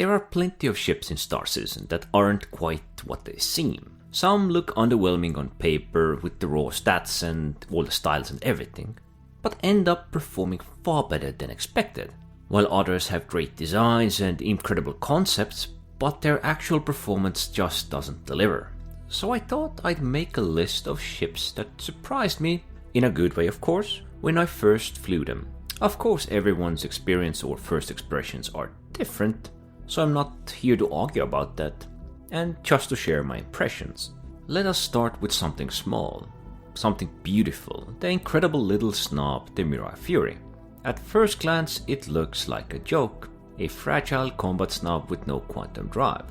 There are plenty of ships in Star Citizen that aren't quite what they seem. Some look underwhelming on paper with the raw stats and all the styles and everything, but end up performing far better than expected, while others have great designs and incredible concepts, but their actual performance just doesn't deliver. So I thought I'd make a list of ships that surprised me, in a good way of course, when I first flew them. Of course everyone's experience or first impressions are different, so I'm not here to argue about that, and just to share my impressions. Let us start with something small, something beautiful, the incredible little snob, the Mirai Fury. At first glance it looks like a joke, a fragile combat snob with no quantum drive.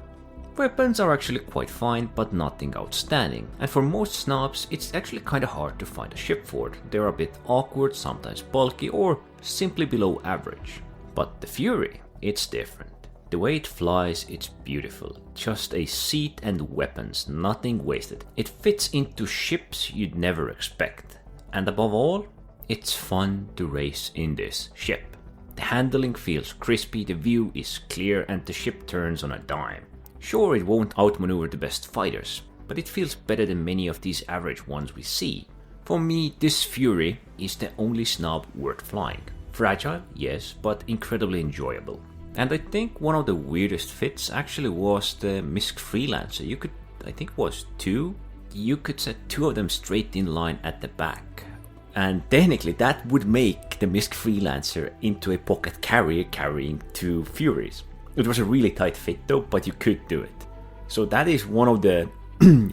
Weapons are actually quite fine, but nothing outstanding, and for most snobs it's actually kinda hard to find a ship for it. They're a bit awkward, sometimes bulky, or simply below average. But the Fury, it's different. The way it flies, it's beautiful. Just a seat and weapons, nothing wasted. It fits into ships you'd never expect. And above all, it's fun to race in this ship. The handling feels crispy, the view is clear, and the ship turns on a dime. Sure, it won't outmaneuver the best fighters, but it feels better than many of these average ones we see. For me, this Fury is the only snob worth flying. Fragile, yes, but incredibly enjoyable. And I think one of the weirdest fits actually was the Misk Freelancer. I think it was two. You could set two of them straight in line at the back. And technically that would make the Misk Freelancer into a pocket carrier carrying two Furies. It was a really tight fit though, but you could do it. So that is one of the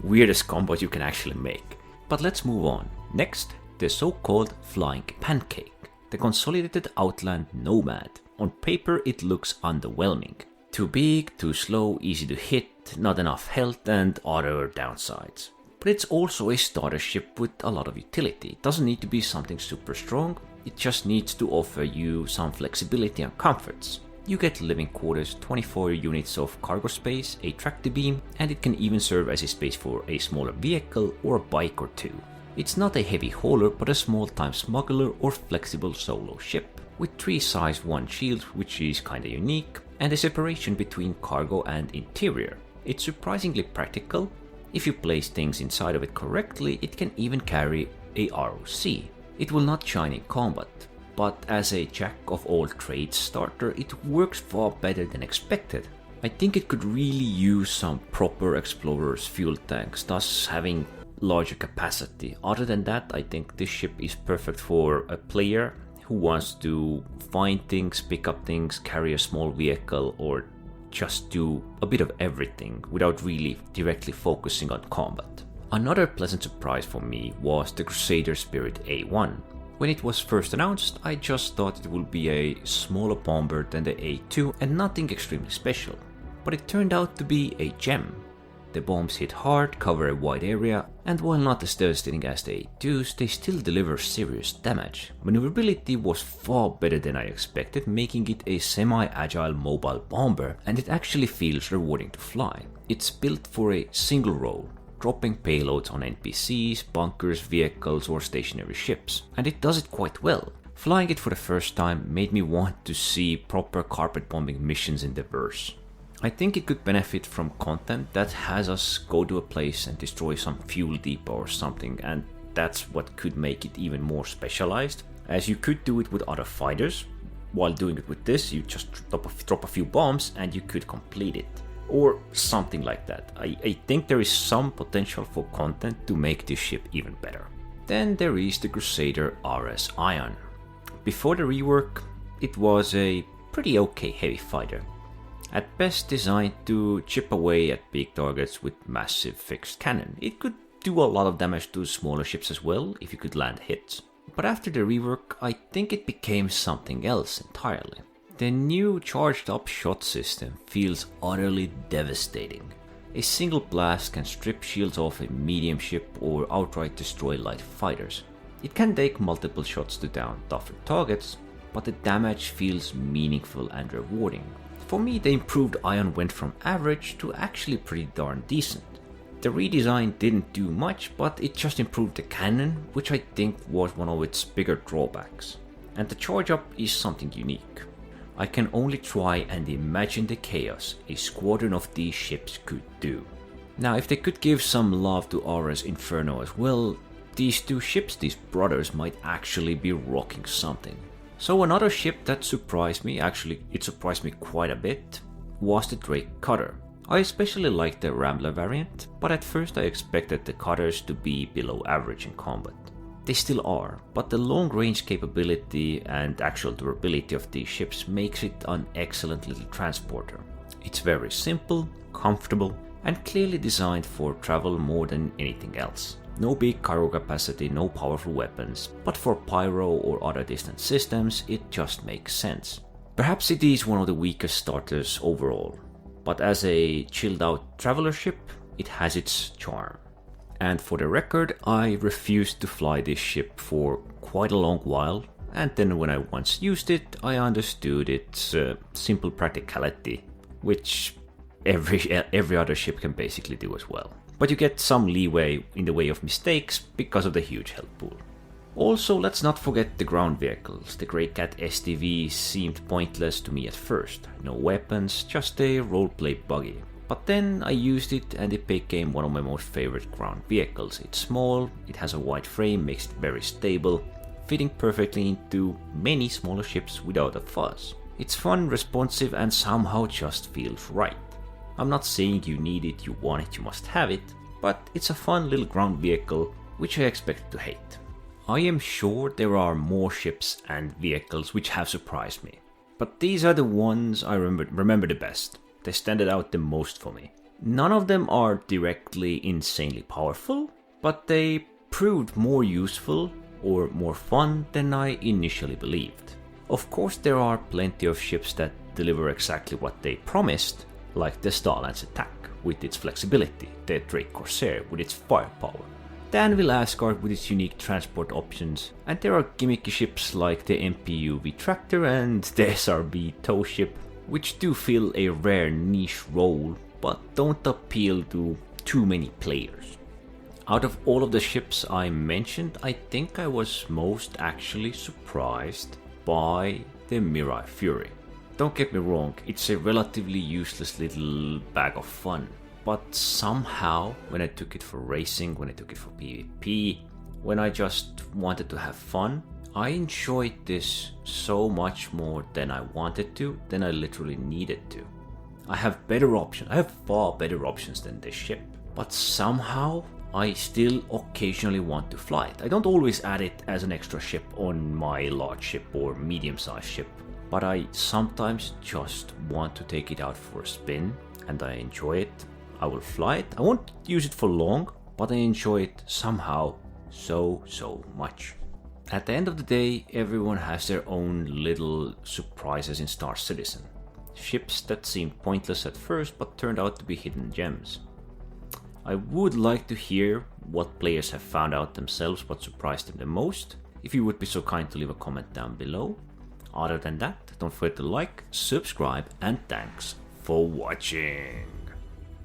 weirdest combos you can actually make. But let's move on. Next, the so-called Flying Pancake, the Consolidated Outland Nomad. On paper it looks underwhelming. Too big, too slow, easy to hit, not enough health, and other downsides. But it's also a starter ship with a lot of utility. It doesn't need to be something super strong, it just needs to offer you some flexibility and comforts. You get living quarters, 24 units of cargo space, a tractor beam, and it can even serve as a space for a smaller vehicle or a bike or two. It's not a heavy hauler, but a small-time smuggler or flexible solo ship, with 3 size 1 shields, which is kinda unique, and a separation between cargo and interior. It's surprisingly practical. If you place things inside of it correctly, it can even carry a ROC. It will not shine in combat, but as a jack-of-all-trades starter, it works far better than expected. I think it could really use some proper explorer's fuel tanks, thus having larger capacity. Other than that, I think this ship is perfect for a player who wants to find things, pick up things, carry a small vehicle, or just do a bit of everything without really directly focusing on combat. Another pleasant surprise for me was the Crusader Spirit A1. When it was first announced, I just thought it would be a smaller bomber than the A2 and nothing extremely special, but it turned out to be a gem. The bombs hit hard, cover a wide area, and while not as devastating as the A2s, they still deliver serious damage. Maneuverability was far better than I expected, making it a semi-agile mobile bomber, and it actually feels rewarding to fly. It's built for a single role, dropping payloads on NPCs, bunkers, vehicles, or stationary ships, and it does it quite well. Flying it for the first time made me want to see proper carpet bombing missions in the verse. I think it could benefit from content that has us go to a place and destroy some fuel depot or something, and that's what could make it even more specialized, as you could do it with other fighters. While doing it with this, you just drop a few bombs and you could complete it, or something like that. I think there is some potential for content to make this ship even better. Then there is the Crusader Ares Ion. Before the rework, it was a pretty okay heavy fighter. At best designed to chip away at big targets with massive fixed cannon. It could do a lot of damage to smaller ships as well if you could land hits. But after the rework, I think it became something else entirely. The new charged up shot system feels utterly devastating. A single blast can strip shields off a medium ship or outright destroy light fighters. It can take multiple shots to down tougher targets, but the damage feels meaningful and rewarding. For me, the improved Ion went from average to actually pretty darn decent. The redesign didn't do much, but it just improved the cannon, which I think was one of its bigger drawbacks. And the charge up is something unique. I can only try and imagine the chaos a squadron of these ships could do. Now, if they could give some love to Ares Inferno as well, these two ships, these brothers, might actually be rocking something. So another ship that surprised me, actually it surprised me quite a bit, was the Drake Cutter. I especially liked the Rambler variant, but at first I expected the Cutters to be below average in combat. They still are, but the long range capability and actual durability of these ships makes it an excellent little transporter. It's very simple, comfortable, and clearly designed for travel more than anything else. No big cargo capacity, no powerful weapons, but for pyro or other distant systems it just makes sense. Perhaps it is one of the weakest starters overall, but as a chilled out traveler ship, it has its charm. And for the record, I refused to fly this ship for quite a long while, and then when I once used it, I understood its simple practicality, which every other ship can basically do as well. But you get some leeway in the way of mistakes because of the huge health pool. Also, let's not forget the ground vehicles. The Greycat STV seemed pointless to me at first. No weapons, just a roleplay buggy. But then I used it and it became one of my most favorite ground vehicles. It's small, it has a wide frame, makes it very stable, fitting perfectly into many smaller ships without a fuss. It's fun, responsive, and somehow just feels right. I'm not saying you need it, you want it, you must have it, but it's a fun little ground vehicle which I expect to hate. I am sure there are more ships and vehicles which have surprised me, but these are the ones I remember the best. They stand out the most for me. None of them are directly insanely powerful, but they proved more useful or more fun than I initially believed. Of course, there are plenty of ships that deliver exactly what they promised, like the Starlands attack with its flexibility, the Drake Corsair with its firepower, the Anvil Asgard with its unique transport options, and there are gimmicky ships like the MPUV Tractor and the SRB tow ship, which do fill a rare niche role, but don't appeal to too many players. Out of all of the ships I mentioned, I think I was most actually surprised by the Mirai Fury. Don't get me wrong, it's a relatively useless little bag of fun, but somehow when I took it for racing, when I took it for PvP, when I just wanted to have fun, I enjoyed this so much more than I wanted to, than I literally needed to. I have better options, I have far better options than this ship, but somehow I still occasionally want to fly it. I don't always add it as an extra ship on my large ship or medium-sized ship, but I sometimes just want to take it out for a spin and I enjoy it. I will fly it. I won't use it for long, but I enjoy it somehow so much. At the end of the day, everyone has their own little surprises in Star Citizen. Ships that seemed pointless at first but turned out to be hidden gems. I would like to hear what players have found out themselves, what surprised them the most. If you would be so kind to leave a comment down below. Other than that, don't forget to like, subscribe, and thanks for watching.